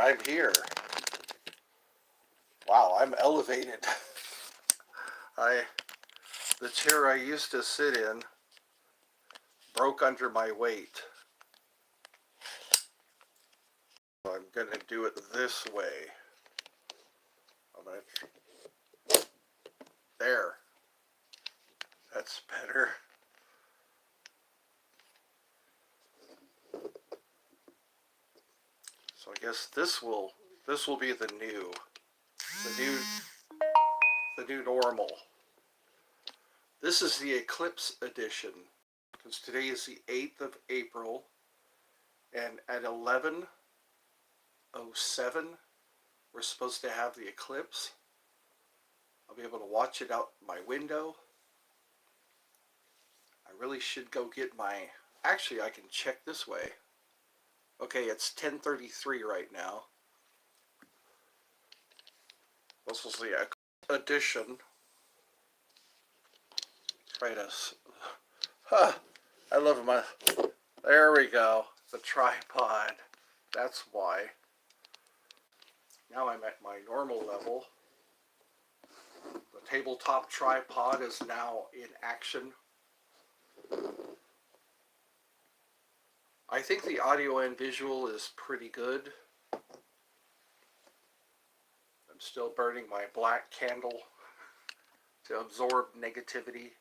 I'm here. Wow, I'm elevated. The chair I used to sit in broke under my weight. So I'm going to do it this way. There. That's better. So I guess this will be the new normal. This is the Eclipse edition, because today is the 8th of April, and at 11:07 we're supposed to have the eclipse. I'll be able to watch it out my window. I really should go get actually I can check this way. Okay, it's 10:33 right now. This was the edition. Try to, I love there we go, the tripod. That's why. Now I'm at my normal level. The tabletop tripod is now in action. I think the audio and visual is pretty good. I'm still burning my black candle to absorb negativity.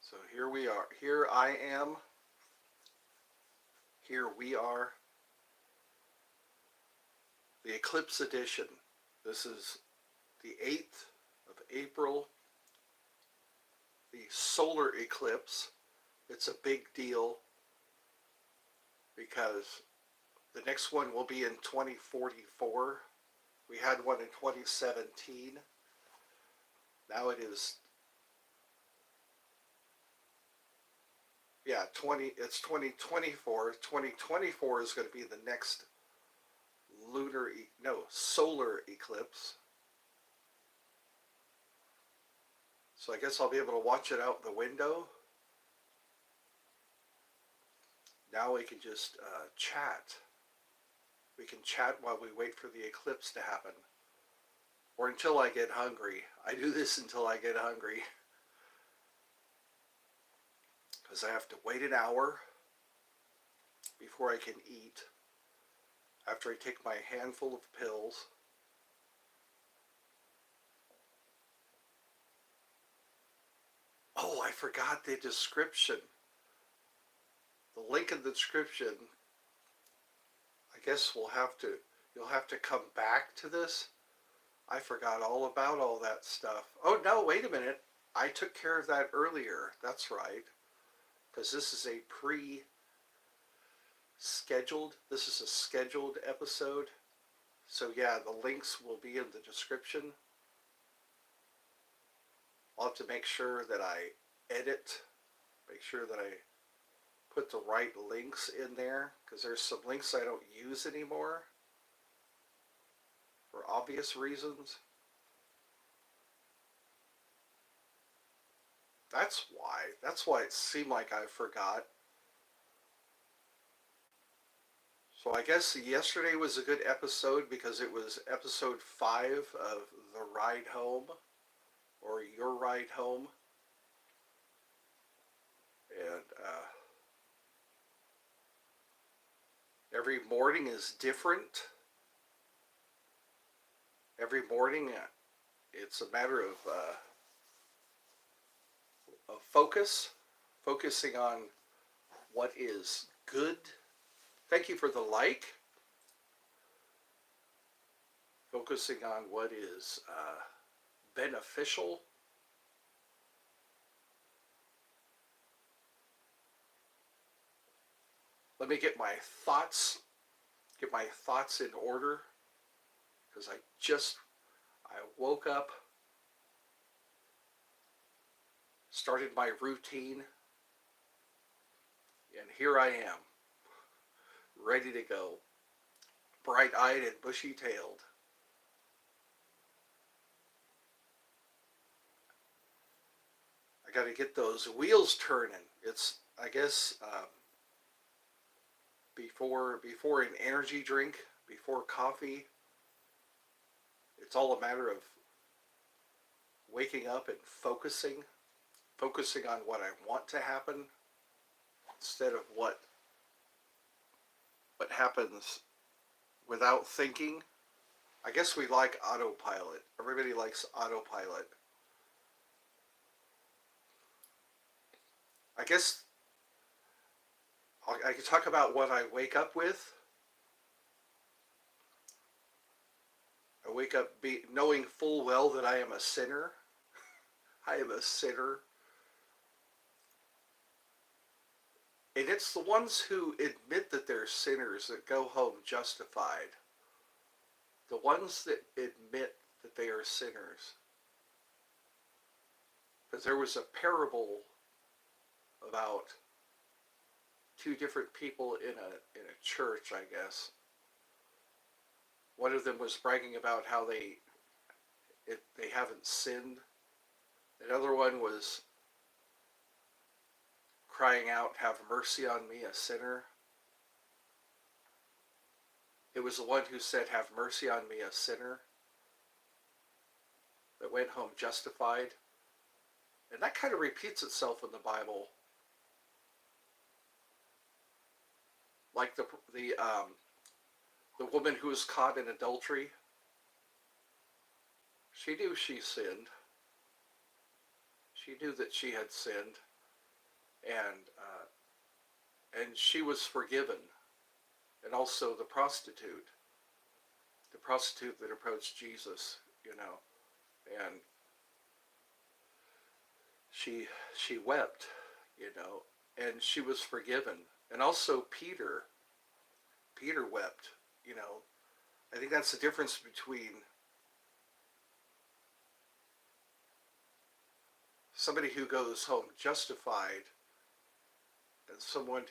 So here we are. Here I am. Here we are. The Eclipse edition. This is the 8th of April. The solar eclipse. It's a big deal because the next one will be in 2044. We had one in 2017. Now it is, yeah, it's 2024. 2024 is going to be the next solar eclipse. So I guess I'll be able to watch it out the window. Now we can just chat. We can chat while we wait for the eclipse to happen. Or until I get hungry. I do this until I get hungry. Because I have to wait an hour before I can eat. After I take my handful of pills. Oh, I forgot the description. The link in the description. I guess you'll have to come back to this. I forgot all about all that stuff. Oh no, wait a minute. I took care of that earlier. That's right. Because this is a scheduled episode. So yeah, the links will be in the description. I'll have to make sure that I make sure that I put the right links in there, because there's some links I don't use anymore for obvious reasons. That's why it seemed like I forgot. So I guess yesterday was a good episode because it was episode 5 of The Ride Home, or Your Ride Home. And every morning is different. Every morning it's a matter of focusing on what is good. Thank you for the like. Focusing on what is beneficial. Let me get my thoughts in order, because I woke up, started my routine, and here I am, ready to go, bright-eyed and bushy-tailed. I got to get those wheels turning. It's, I guess, before an energy drink, before coffee. It's all a matter of waking up and focusing on what I want to happen instead of what happens without thinking. I guess we like autopilot. Everybody likes autopilot. I guess I could talk about what I wake up with. I wake up knowing full well that I am a sinner. I am a sinner. And it's the ones who admit that they're sinners that go home justified. The ones that admit that they are sinners. Because there was a parable about two different people in a church, I guess. One of them was bragging about how they haven't sinned. Another one was crying out, "Have mercy on me, a sinner." It was the one who said, "Have mercy on me, a sinner," that went home justified. And that kind of repeats itself in the Bible. Like the woman who was caught in adultery. She knew she sinned. She knew that she had sinned, and she was forgiven. And also the prostitute that approached Jesus, and she wept, and she was forgiven. And also Peter wept, I think that's the difference between somebody who goes home justified and someone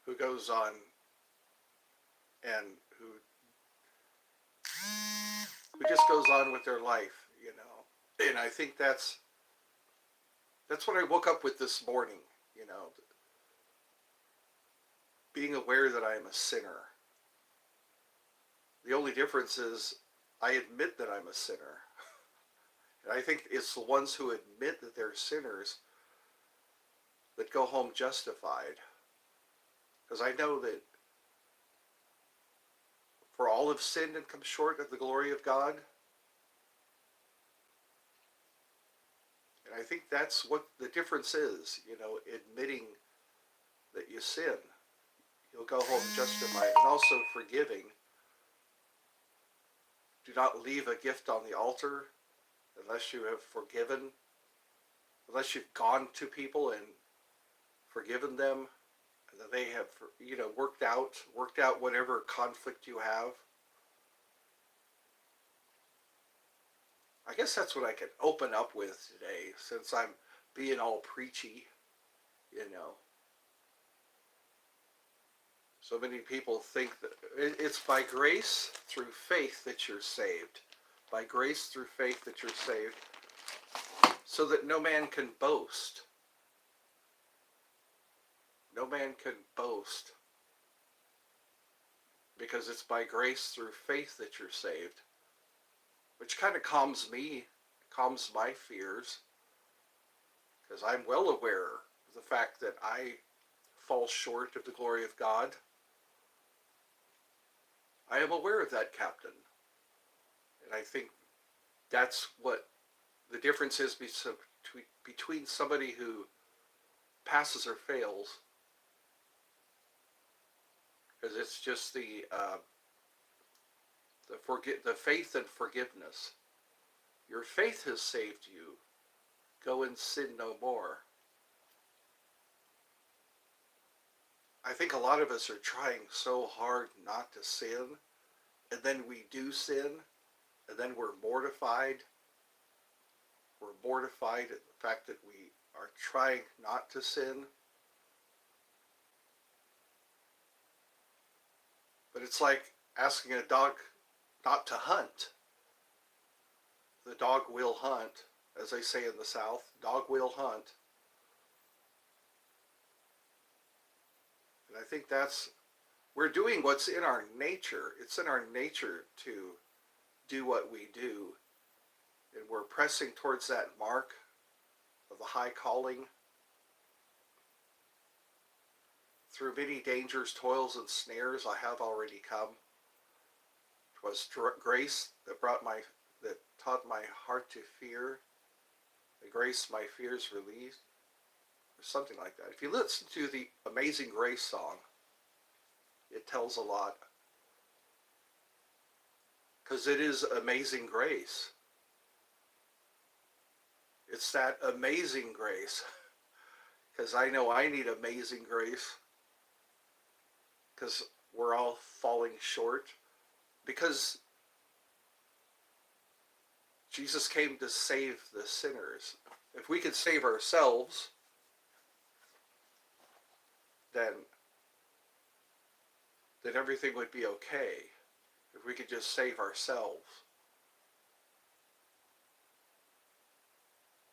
who goes on and who just goes on with their life, And I think that's what I woke up with this morning, being aware that I am a sinner. The only difference is I admit that I'm a sinner. And I think it's the ones who admit that they're sinners that go home justified. Because I know that for all have sinned and come short of the glory of God. And I think that's what the difference is, admitting that you sin. You'll go home justified, and also forgiving. Do not leave a gift on the altar unless you have forgiven, unless you've gone to people and forgiven them, and that they have, worked out whatever conflict you have. I guess that's what I can open up with today, since I'm being all preachy, So many people think that it's by grace through faith that you're saved. By grace through faith that you're saved, so that no man can boast. No man can boast. Because it's by grace through faith that you're saved. Which kind of calms my fears. Because I'm well aware of the fact that I fall short of the glory of God. I am aware of that, Captain. And I think that's what the difference is between somebody who passes or fails. Because it's just the faith and forgiveness. Your faith has saved you. Go and sin no more. I think a lot of us are trying so hard not to sin, and then we do sin, and then we're mortified. We're mortified at the fact that we are trying not to sin. But it's like asking a dog not to hunt. The dog will hunt, as they say in the South. Dog will hunt. And I think we're doing what's in our nature. It's in our nature to do what we do. And we're pressing towards that mark of the high calling. Through many dangers, toils, and snares, I have already come. It was grace that taught my heart to fear. The grace my fears released, or something like that. If you listen to the Amazing Grace song, it tells a lot. Because it is amazing grace. It's that amazing grace. Because I know I need amazing grace. Because we're all falling short. Because Jesus came to save the sinners. If we could save ourselves, then everything would be okay. If we could just save ourselves.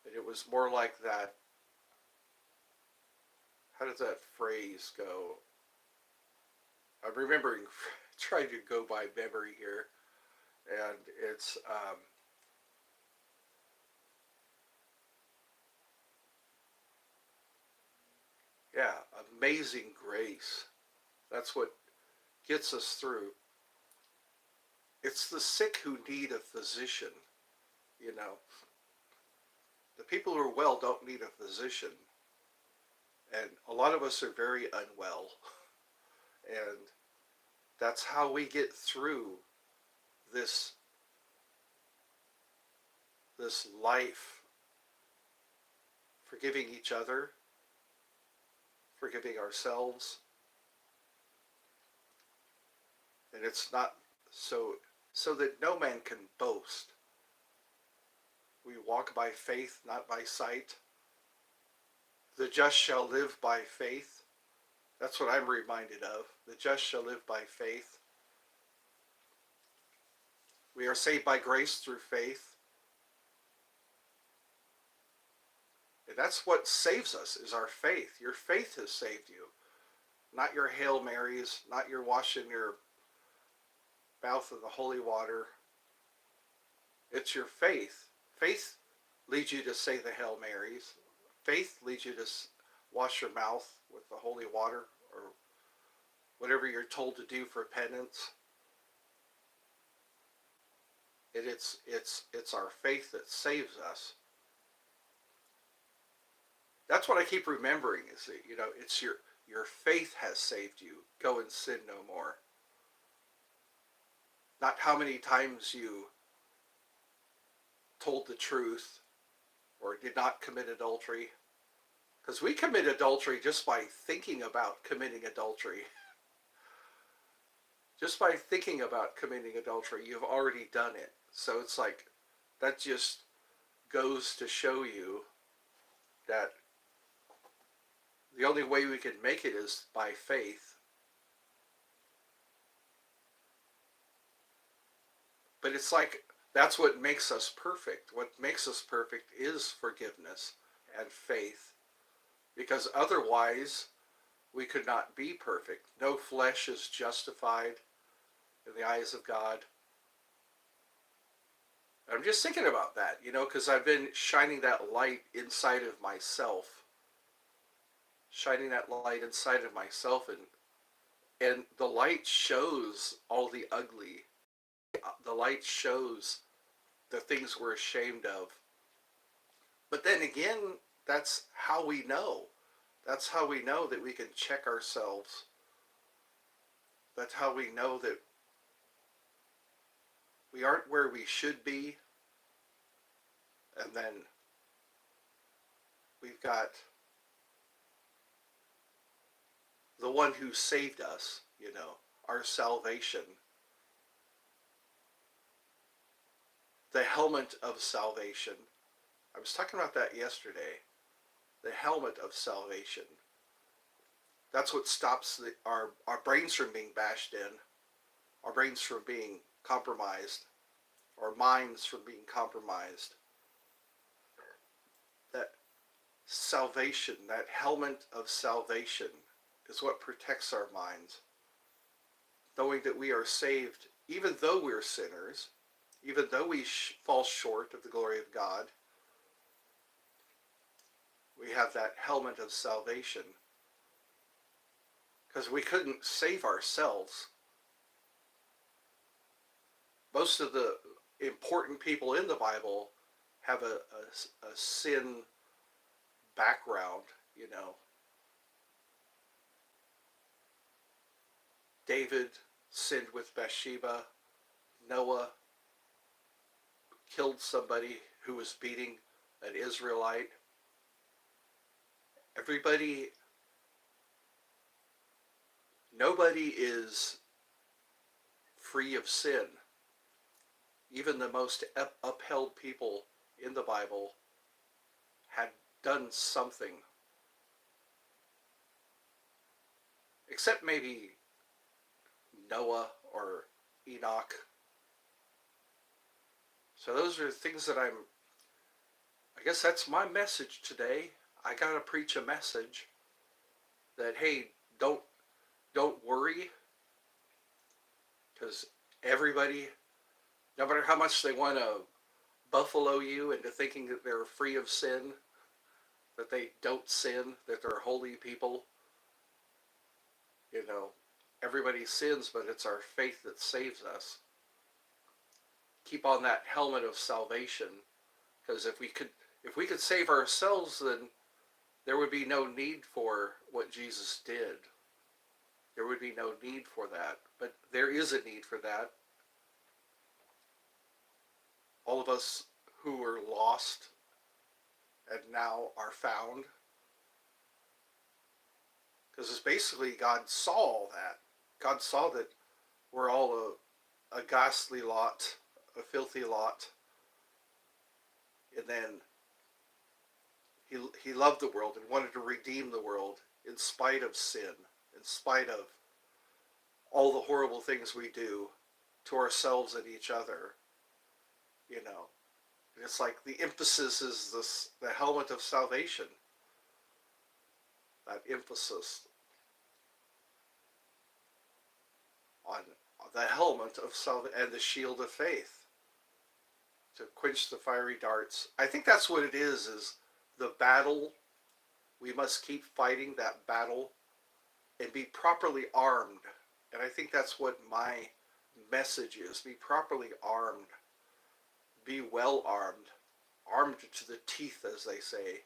And it was more like that. How does that phrase go? I'm remembering, trying to go by memory here. And it's, amazing grace. That's what gets us through. It's the sick who need a physician, you know. The people who are well don't need a physician. And a lot of us are very unwell. And that's how we get through this life, forgiving each other, forgiving ourselves. And it's not so that no man can boast. We walk by faith, not by sight. The just shall live by faith. That's what I'm reminded of. The just shall live by faith. We are saved by grace through faith. And that's what saves us, is our faith. Your faith has saved you. Not your Hail Marys, not your washing your mouth in the holy water. It's your faith. Faith leads you to say the Hail Marys. Faith leads you to wash your mouth with the holy water, or whatever you're told to do for penance. And it's our faith that saves us. That's what I keep remembering, is that, you know, it's your faith has saved you. Go and sin no more. Not how many times you told the truth or did not commit adultery. Because we commit adultery just by thinking about committing adultery. Just by thinking about committing adultery, you've already done it. So it's like, that just goes to show you that the only way we can make it is by faith. But it's like, that's what makes us perfect. What makes us perfect is forgiveness and faith. Because otherwise, we could not be perfect. No flesh is justified in the eyes of God. I'm just thinking about that, you know, because I've been shining that light inside of myself. Shining that light inside of myself, and the light shows all the ugly. The light shows the things we're ashamed of. But then again, that's how we know. That's how we know that we can check ourselves. That's how we know that we aren't where we should be. And then we've got the one who saved us, you know, our salvation. The helmet of salvation. I was talking about that yesterday. The helmet of salvation. That's what stops our brains from being bashed in, our brains from being compromised, our minds from being compromised. That salvation, that helmet of salvation, is what protects our minds. Knowing that we are saved, even though we're sinners, even though we fall short of the glory of God, we have that helmet of salvation. Because we couldn't save ourselves. Most of the important people in the Bible have a sin background, you know. David sinned with Bathsheba. Noah killed somebody who was beating an Israelite. Nobody is free of sin. Even the most upheld people in the Bible had done something. Except maybe Noah or Enoch. So those are things that I guess that's my message today. I gotta preach a message that, hey, don't worry, because everybody, no matter how much they want to buffalo you into thinking that they're free of sin, that they don't sin, that they're holy people, you know, everybody sins, but it's our faith that saves us. Keep on that helmet of salvation, because if we could save ourselves, then there would be no need for what Jesus did. There would be no need for that. But there is a need for that. All of us who were lost and now are found. Because it's basically God saw all that. God saw that we're all a ghastly lot, a filthy lot. And then he loved the world and wanted to redeem the world in spite of sin, in spite of all the horrible things we do to ourselves and each other, you know. And it's like the emphasis is the helmet of salvation. That emphasis on the helmet of salvation and the shield of faith to quench the fiery darts. I think that's what it is the battle. We must keep fighting that battle and be properly armed. And I think that's what my message is. Be properly armed. Be well armed. Armed to the teeth, as they say.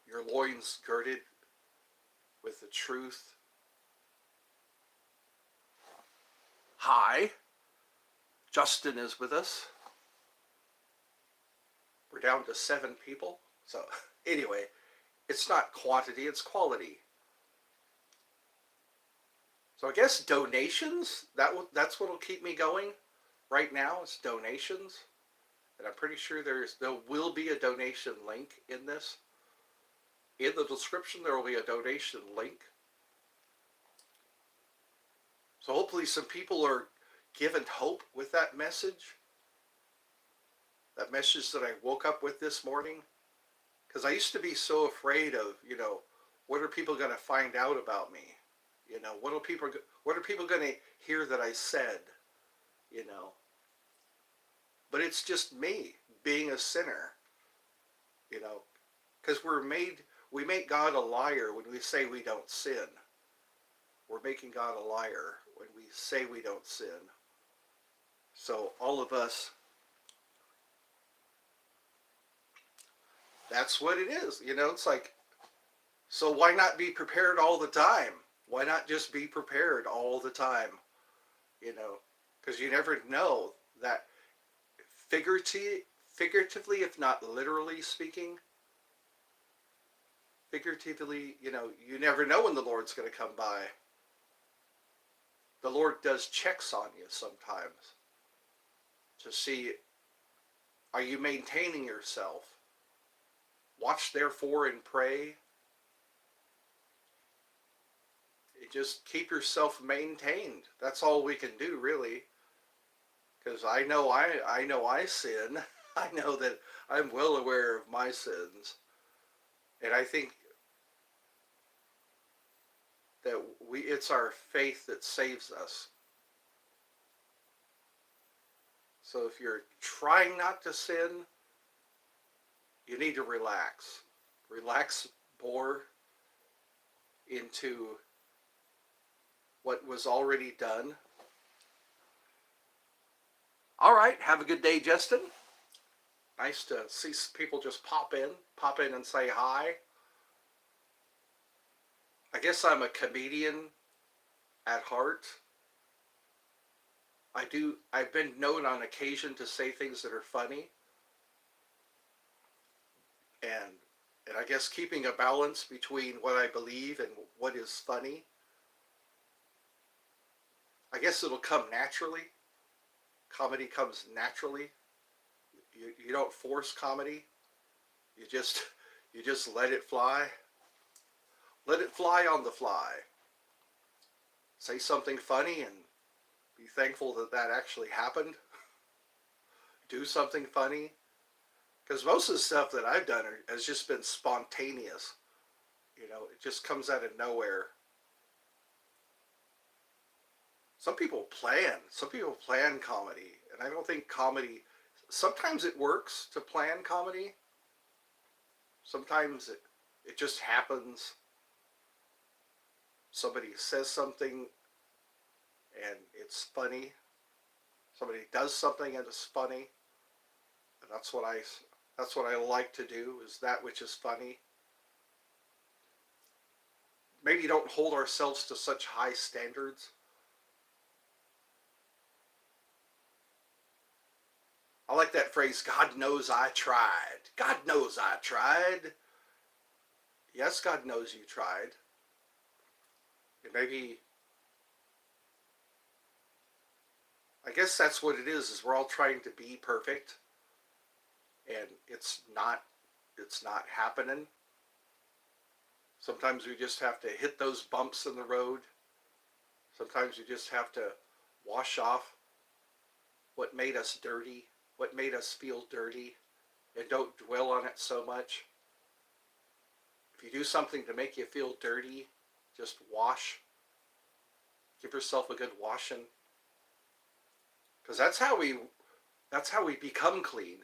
Your loins girded with the truth. Hi. Justin is with us. We're down to 7 people. So anyway, it's not quantity, it's quality. So I guess donations, that's what will keep me going right now, is donations. And I'm pretty sure there will be a donation link in this. In the description, there will be a donation link. So hopefully some people are given hope with that message. That message that I woke up with this morning. Because I used to be so afraid of, what are people going to find out about me? What are people going to hear that I said? But it's just me being a sinner. Because we make God a liar when we say we don't sin. We're making God a liar when we say we don't sin. So all of us, that's what it is. It's like, so why not be prepared all the time? Why not just be prepared all the time? Because you never know that figuratively, if not literally speaking, figuratively, you never know when the Lord's going to come by. The Lord does checks on you sometimes to see, are you maintaining yourself? Watch therefore and pray. Just keep yourself maintained. That's all we can do, really. Because I know I sin. I know that I'm well aware of my sins. And I think that it's our faith that saves us. So if you're trying not to sin, you need to relax. Relax more into what was already done. All right, have a good day, Justin. Nice to see people just pop in and say hi. I guess I'm a comedian at heart. I've been known on occasion to say things that are funny. And I guess keeping a balance between what I believe and what is funny. I guess it'll come naturally. Comedy comes naturally. You don't force comedy. You just let it fly. Let it fly on the fly. Say something funny and be thankful that that actually happened. Do something funny. Because most of the stuff that I've done has just been spontaneous. You know, it just comes out of nowhere. Some people plan comedy. And I don't think comedy, sometimes it works to plan comedy. Sometimes it just happens. Somebody says something and it's funny. Somebody does something and it's funny. And that's what I like to do, is that which is funny. Maybe don't hold ourselves to such high standards. I like that phrase, God knows I tried. God knows I tried. Yes, God knows you tried. And maybe, I guess that's what it is we're all trying to be perfect. And it's not happening. Sometimes we just have to hit those bumps in the road. Sometimes we just have to wash off what made us dirty, what made us feel dirty, and don't dwell on it so much. If you do something to make you feel dirty, just wash. Give yourself a good washing. Because that's how we become clean.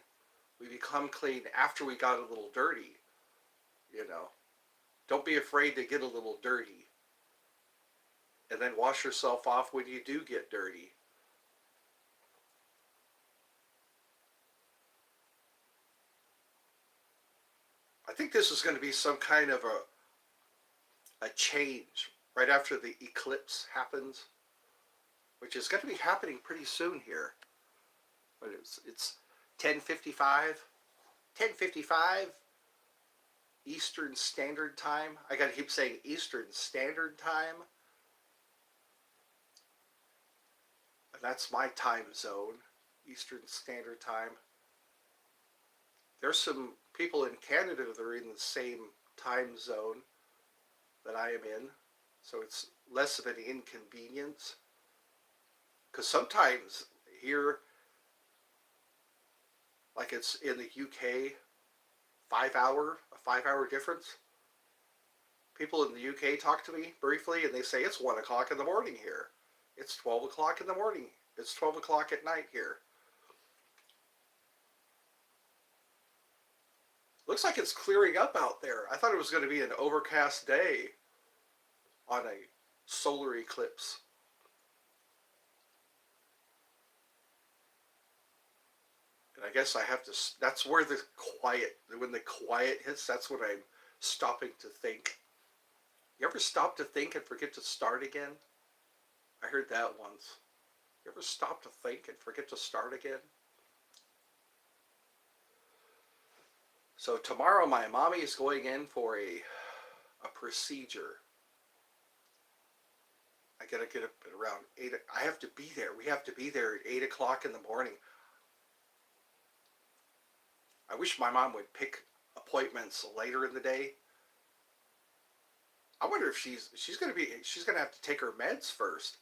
We become clean after we got a little dirty. You know, don't be afraid to get a little dirty. And then wash yourself off when you do get dirty. I think this is going to be some kind of a change right after the eclipse happens, which is going to be happening pretty soon here. But it's 10:55 Eastern Standard Time. I got to keep saying Eastern Standard Time. And that's my time zone, Eastern Standard Time. There's some people in Canada that are in the same time zone that I am in, so it's less of an inconvenience. Because sometimes here, like it's in the UK, a 5-hour difference. People in the UK talk to me briefly and they say it's 1 o'clock in the morning here. It's 12 o'clock in the morning. It's 12 o'clock at night here. Looks like it's clearing up out there. I thought it was going to be an overcast day on a solar eclipse. And I guess I have to, that's where when the quiet hits, that's when I'm stopping to think. You ever stop to think and forget to start again? I heard that once. You ever stop to think and forget to start again? So tomorrow my mommy is going in for a procedure. I gotta get up at around 8. I have to be there. We have to be there at 8 o'clock in the morning. I wish my mom would pick appointments later in the day. I wonder if she's gonna have to take her meds first.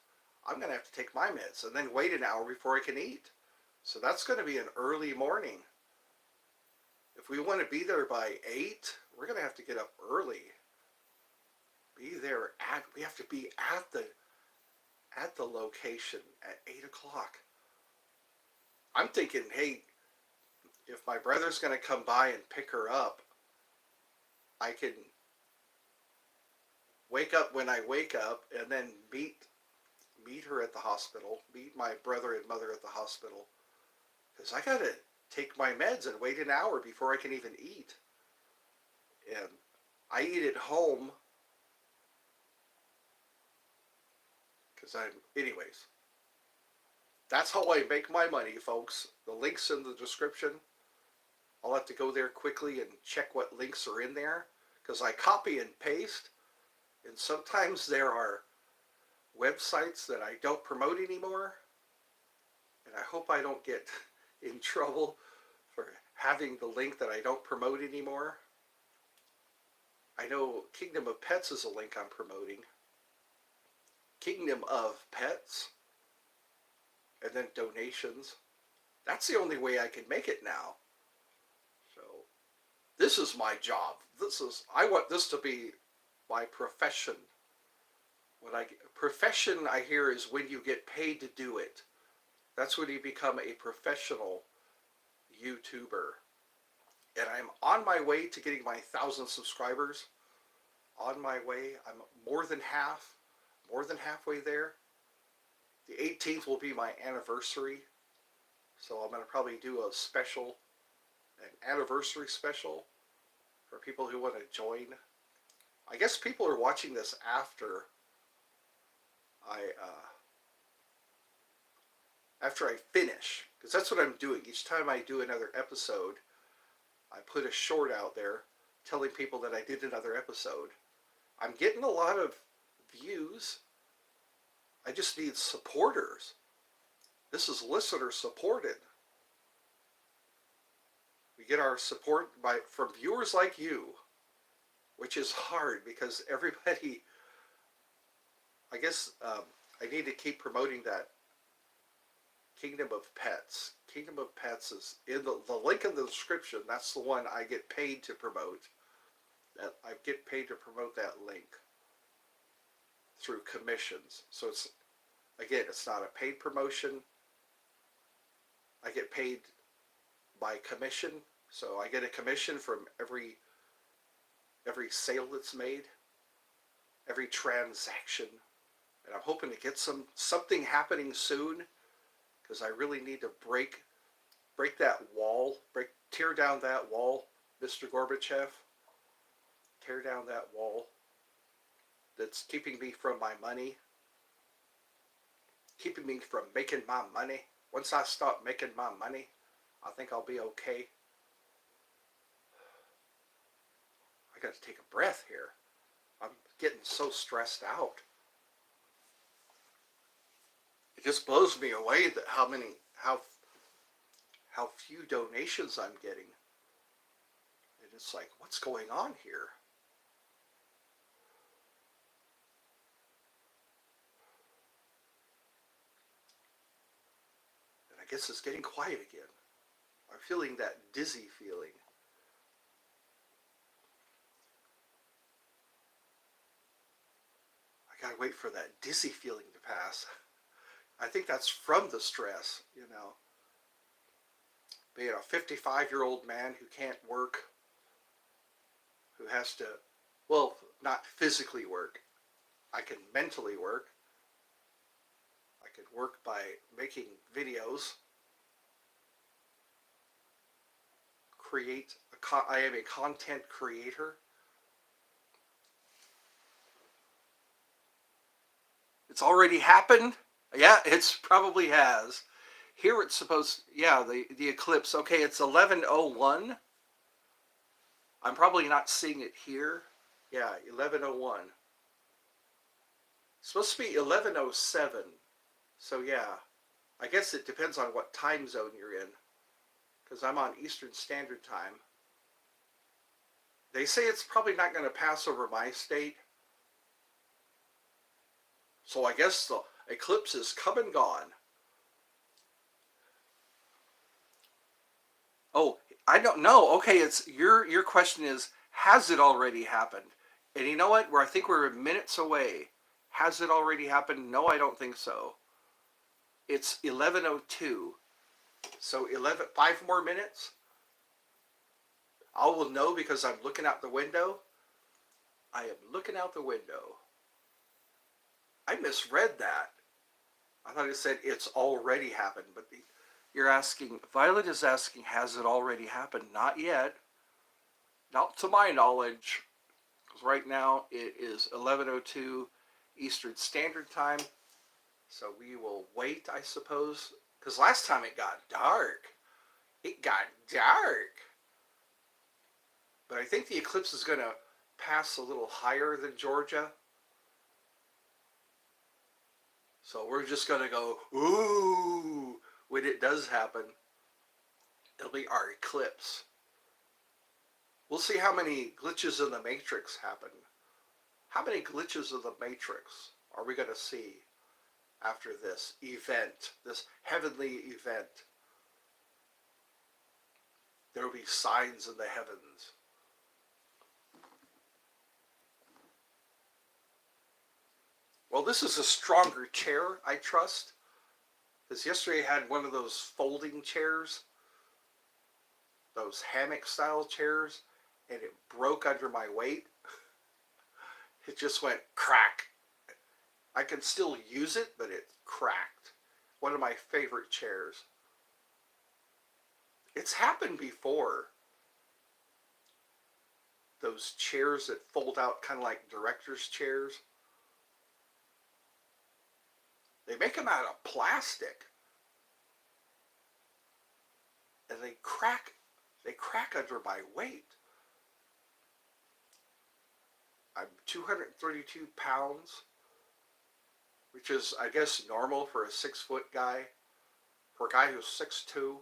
I'm gonna have to take my meds and then wait an hour before I can eat. So that's gonna be an early morning. If we want to be there by 8, we're gonna have to get up early. be there we have to be at the location at 8 o'clock. I'm thinking, hey, if my brother's going to come by and pick her up, I can wake up when I wake up and then meet her at the hospital, meet my brother and mother at the hospital, because I got to take my meds and wait an hour before I can even eat. And I eat at home because anyways, that's how I make my money, folks. The link's in the description. I'll have to go there quickly and check what links are in there because I copy and paste, and sometimes there are websites that I don't promote anymore, and I hope I don't get in trouble for having the link that I don't promote anymore. I know Kingdom of Pets is a link I'm promoting. Kingdom of Pets, and then donations. That's the only way I can make it now. So this is my job. I want this to be my profession. Profession, I hear, is when you get paid to do it. That's when you become a professional YouTuber. And I'm on my way to getting my 1,000 subscribers. On my way. I'm more than halfway there. The 18th will be my anniversary. So I'm going to probably do an anniversary special for people who want to join. I guess people are watching this after I finish, because that's what I'm doing. Each time I do another episode, I put a short out there telling people that I did another episode. I'm getting a lot of views. I just need supporters. This is listener supported. We get our support from viewers like you, which is hard because everybody, I guess I need to keep promoting that Kingdom of Pets. Kingdom of Pets is in the link in the description. That's the one I get paid to promote. I get paid to promote that link through commissions. So it's not a paid promotion. I get paid by commission. So I get a commission from every sale that's made, every transaction. And I'm hoping to get something happening soon, because I really need to break that wall, tear down that wall, Mr. Gorbachev. Tear down that wall that's keeping me from my money, keeping me from making my money. Once I start making my money, I think I'll be okay. I got to take a breath here. I'm getting so stressed out. It just blows me away that how few donations I'm getting. And it's like, what's going on here? And I guess it's getting quiet again. I'm feeling that dizzy feeling. I gotta wait for that dizzy feeling to pass. I think that's from the stress, Being a 55-year-old man who can't work, who has to, well, not physically work. I can mentally work. I can work by making videos. I am a content creator. It's already happened? Yeah, it's probably has. Here it's the eclipse. Okay, it's 11:01. I'm probably not seeing it here. Yeah, 11:01. It's supposed to be 11:07. So yeah, I guess it depends on what time zone you're in, because I'm on Eastern Standard Time. They say it's probably not going to pass over my state. So I guess the eclipse is come and gone. Oh, I don't know. Okay, it's your question is, has it already happened? And you know what? I think we're minutes away. Has it already happened? No, I don't think so. It's 11:02. So 5 more minutes. I will know because I'm looking out the window. I am looking out the window. I misread that. I thought it said it's already happened, but you're asking, Violet is asking, has it already happened? Not yet. Not to my knowledge. Because right now it is 11:02 Eastern Standard Time. So we will wait, I suppose. Because last time it got dark. It got dark. But I think the eclipse is going to pass a little higher than Georgia. So we're just going to go, ooh, when it does happen. It'll be our eclipse. We'll see how many glitches in the Matrix happen. How many glitches of the Matrix are we going to see after this event, this heavenly event? There will be signs in the heavens. Well, this is a stronger chair, I trust. Because yesterday I had one of those folding chairs, those hammock-style chairs, and it broke under my weight. It just went crack. I can still use it, but it cracked. One of my favorite chairs. It's happened before. Those chairs that fold out kind of like director's chairs. They make them out of plastic. And they crack under my weight. I'm 232 pounds, which is, I guess, normal for a 6-foot guy. For a guy who's 6'2",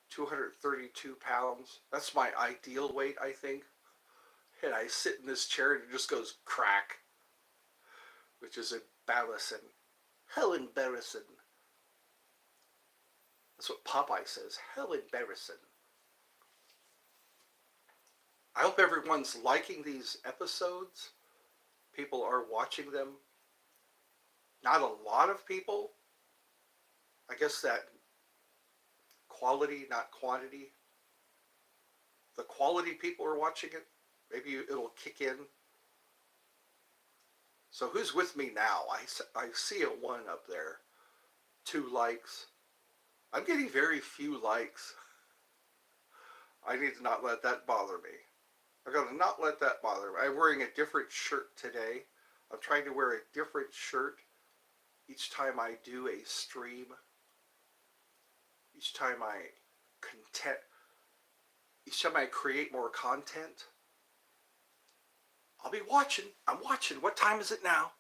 232 pounds. That's my ideal weight, I think. And I sit in this chair and it just goes crack, which is embarrassing. How embarrassing. That's what Popeye says. How embarrassing. I hope everyone's liking these episodes. People are watching them. Not a lot of people. I guess that quality, not quantity. The quality people are watching it. Maybe it'll kick in. So who's with me now? I see a 1 up there. 2 likes. I'm getting very few likes. I need to not let that bother me. I've got to not let that bother me. I'm wearing a different shirt today. I'm trying to wear a different shirt each time I do a stream. Each time I create more content. I'll be watching. I'm watching. What time is it now?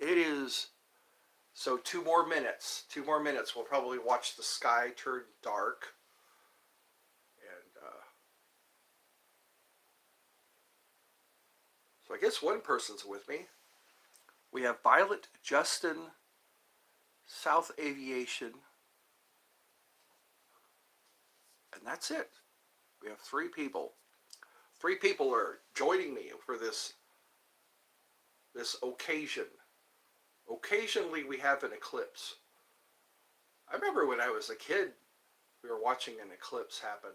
It is, so 2 more minutes. 2 more minutes. We'll probably watch the sky turn dark. And so I guess one person's with me. We have Violet, Justin, South Aviation. And that's it. We have 3 people. 3 people are joining me for this occasion. Occasionally we have an eclipse. I remember when I was a kid, we were watching an eclipse happen.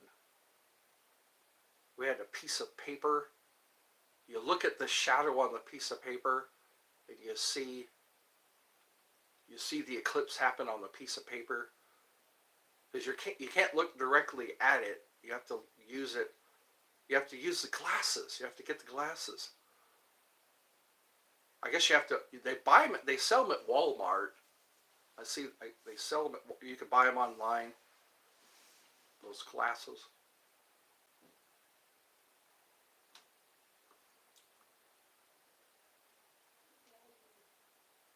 We had a piece of paper. You look at the shadow on the piece of paper and you see the eclipse happen on the piece of paper. Because you can't look directly at it. You have to use it. You have to use the glasses. You have to get the glasses. I guess you have to. They sell them at Walmart. They sell them. You can buy them online. Those glasses.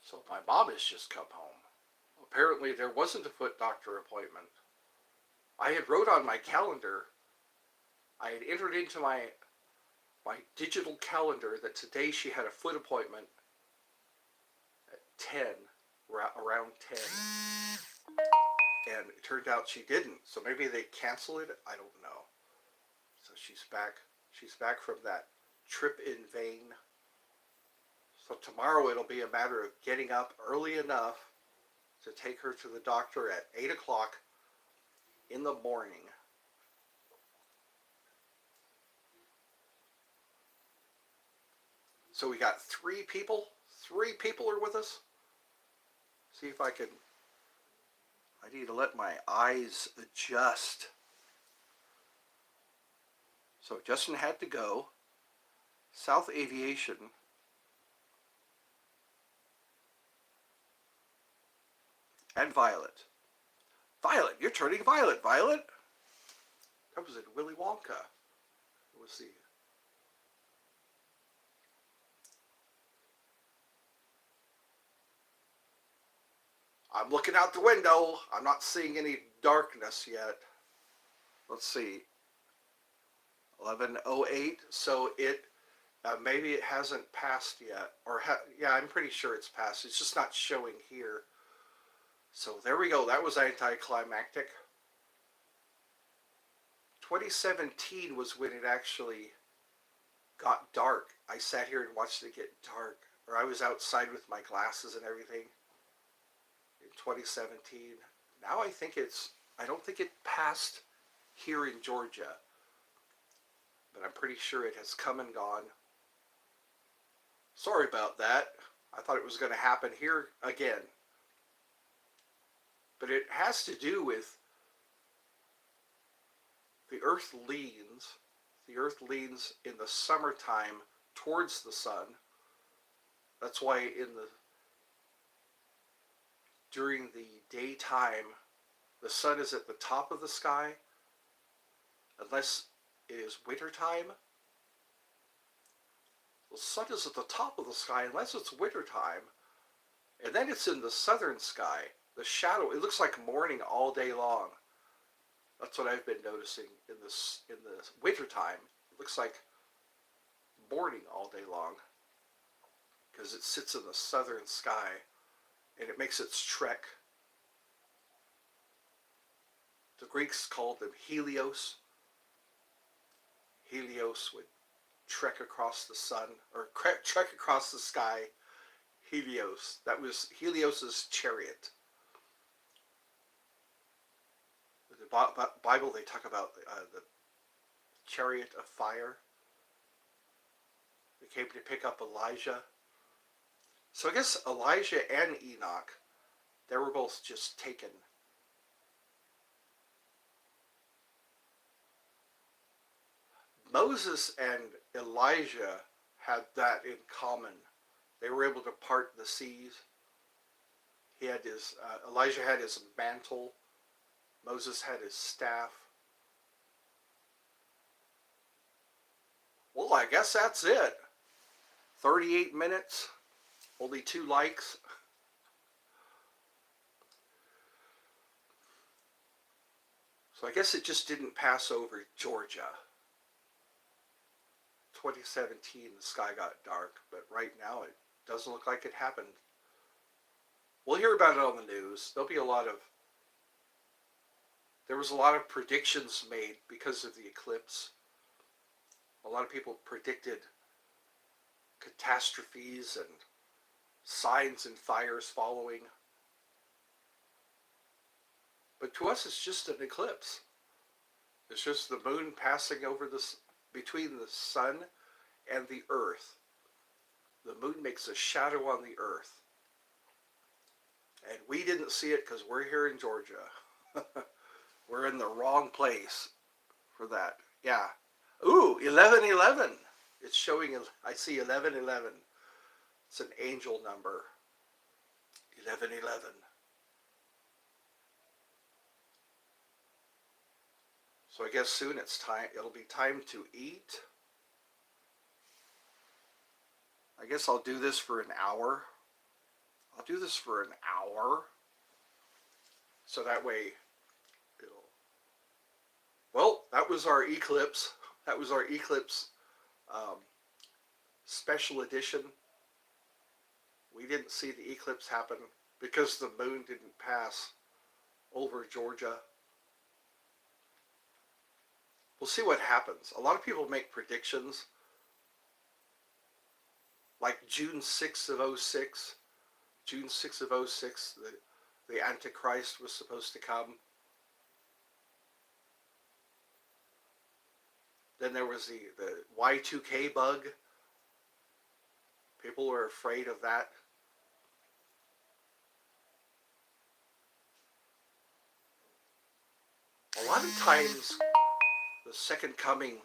So my mom has just come home. Apparently there wasn't a foot doctor appointment. I had wrote on my calendar. I had entered into my digital calendar that today she had a foot appointment at 10, around 10. And it turned out she didn't. So maybe they canceled it. I don't know. So she's back from that trip in vain. So tomorrow it'll be a matter of getting up early enough to take her to the doctor at 8 o'clock in the morning. So we got 3 people. 3 people are with us. See if I can. I need to let my eyes adjust. So Justin had to go. South Aviation. And Violet. Violet, you're turning violet, Violet. That was in Willy Wonka. Let's see. I'm looking out the window. I'm not seeing any darkness yet. Let's see. 11:08. So it maybe it hasn't passed yet, or yeah, I'm pretty sure it's passed. It's just not showing here. So there we go. That was anticlimactic. 2017 was when it actually got dark. I sat here and watched it get dark, or I was outside with my glasses and everything in 2017. Now I don't think it passed here in Georgia, but I'm pretty sure it has come and gone. Sorry about that. I thought it was going to happen here again. But it has to do with the Earth leans. The Earth leans in the summertime towards the sun. That's why during the daytime, the sun is at the top of the sky, unless it is wintertime. The sun is at the top of the sky unless it's wintertime, and then it's in the southern sky. The shadow, it looks like morning all day long. That's what I've been noticing in the wintertime. It looks like morning all day long because it sits in the southern sky and it makes its trek. The Greeks called them Helios. Helios would trek across the sun, or trek across the sky. Helios. That was Helios's chariot. In the Bible, they talk about the chariot of fire. They came to pick up Elijah. So I guess Elijah and Enoch, they were both just taken. Moses and Elijah had that in common. They were able to part the seas. He had Elijah had his mantle. Moses had his staff. Well, I guess that's it. 38 minutes. Only 2 likes. So I guess it just didn't pass over Georgia. 2017, the sky got dark, but right now it doesn't look like it happened. We'll hear about it on the news. There was a lot of predictions made because of the eclipse. A lot of people predicted catastrophes and signs and fires following. But to us, it's just an eclipse. It's just the moon passing over between the sun and the earth. The moon makes a shadow on the earth. And we didn't see it because we're here in Georgia. We're in the wrong place for that. Yeah. Ooh, 11:11. It's showing, I see 11:11. It's an angel number. 11:11. So I guess soon it'll be time to eat. I guess I'll do this for an hour. So that way well, that was our eclipse. That was our eclipse special edition. We didn't see the eclipse happen because the moon didn't pass over Georgia. We'll see what happens. A lot of people make predictions like June 6th of '06. June 6th of '06, the Antichrist was supposed to come. Then there was the Y2K bug. People were afraid of that. A lot of times, the second coming,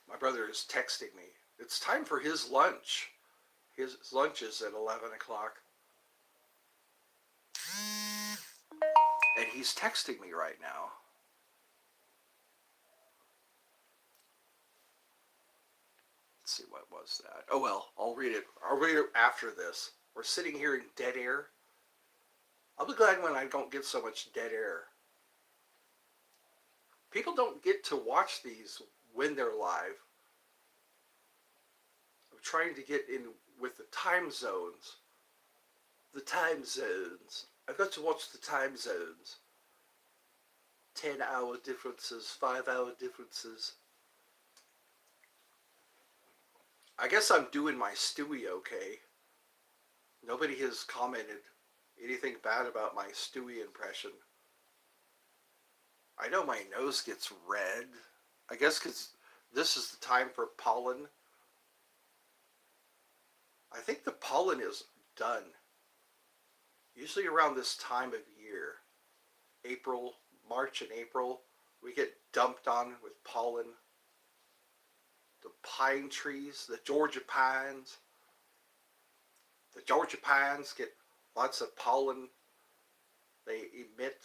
my brother is texting me. It's time for his lunch. His lunch is at 11 o'clock. And he's texting me right now. Let's see, what was that? Oh well, I'll read it. I'll read it after this. We're sitting here in dead air. I'll be glad when I don't get so much dead air. People don't get to watch these when they're live. I'm trying to get in with the time zones. The time zones. I've got to watch the time zones. 10-hour differences, 5-hour differences. I guess I'm doing my Stewie okay. Nobody has commented anything bad about my Stewie impression. I know my nose gets red. I guess because this is the time for pollen. I think the pollen is done. Usually around this time of year, April, March and April, we get dumped on with pollen. The pine trees, the Georgia pines. The Georgia pines get lots of pollen. They emit.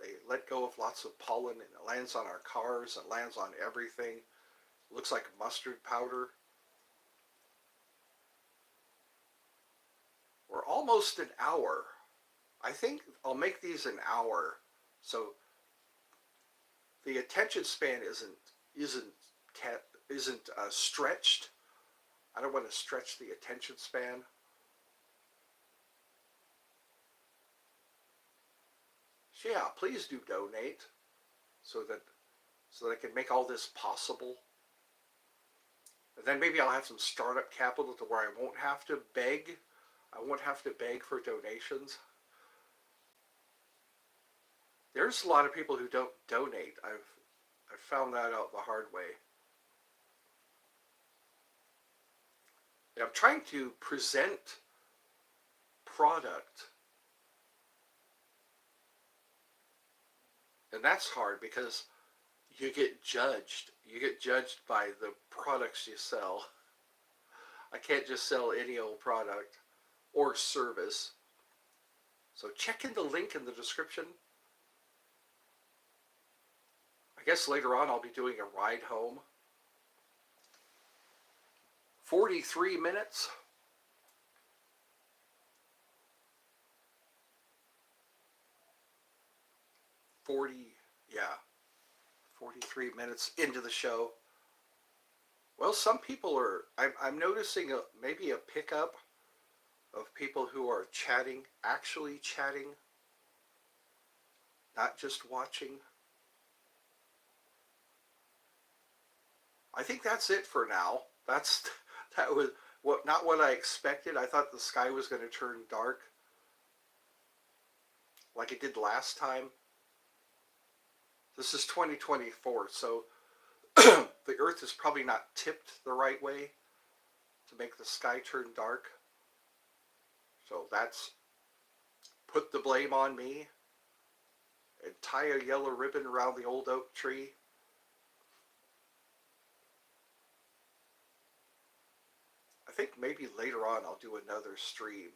They let go of lots of pollen and it lands on our cars. It lands on everything. It looks like mustard powder. We're almost an hour. I think I'll make these an hour. So the attention span isn't stretched. I don't want to stretch the attention span. So yeah, please do donate so that I can make all this possible. And then maybe I'll have some startup capital to where I won't have to beg. I won't have to beg for donations. There's a lot of people who don't donate. I've found that out the hard way. And I'm trying to present product. And that's hard because you get judged. You get judged by the products you sell. I can't just sell any old product or service. So check in the link in the description. I guess later on I'll be doing a ride home. 43 minutes. Yeah, 43 minutes into the show. Well, some people are, I'm noticing maybe a pickup of people who are chatting, actually chatting, not just watching. I think that's it for now. That was not what I expected. I thought the sky was going to turn dark like it did last time. This is 2024, so the earth is probably not tipped the right way to make the sky turn dark. So that's, put the blame on me and tie a yellow ribbon around the old oak tree. I think maybe later on I'll do another stream.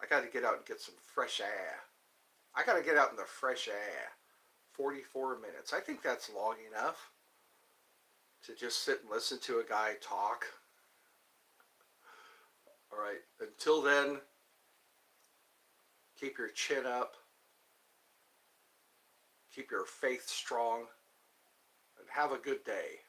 I got to get out and get some fresh air. I got to get out in the fresh air. 44 minutes. I think that's long enough to just sit and listen to a guy talk. All right. Until then, keep your chin up. Keep your faith strong. And have a good day.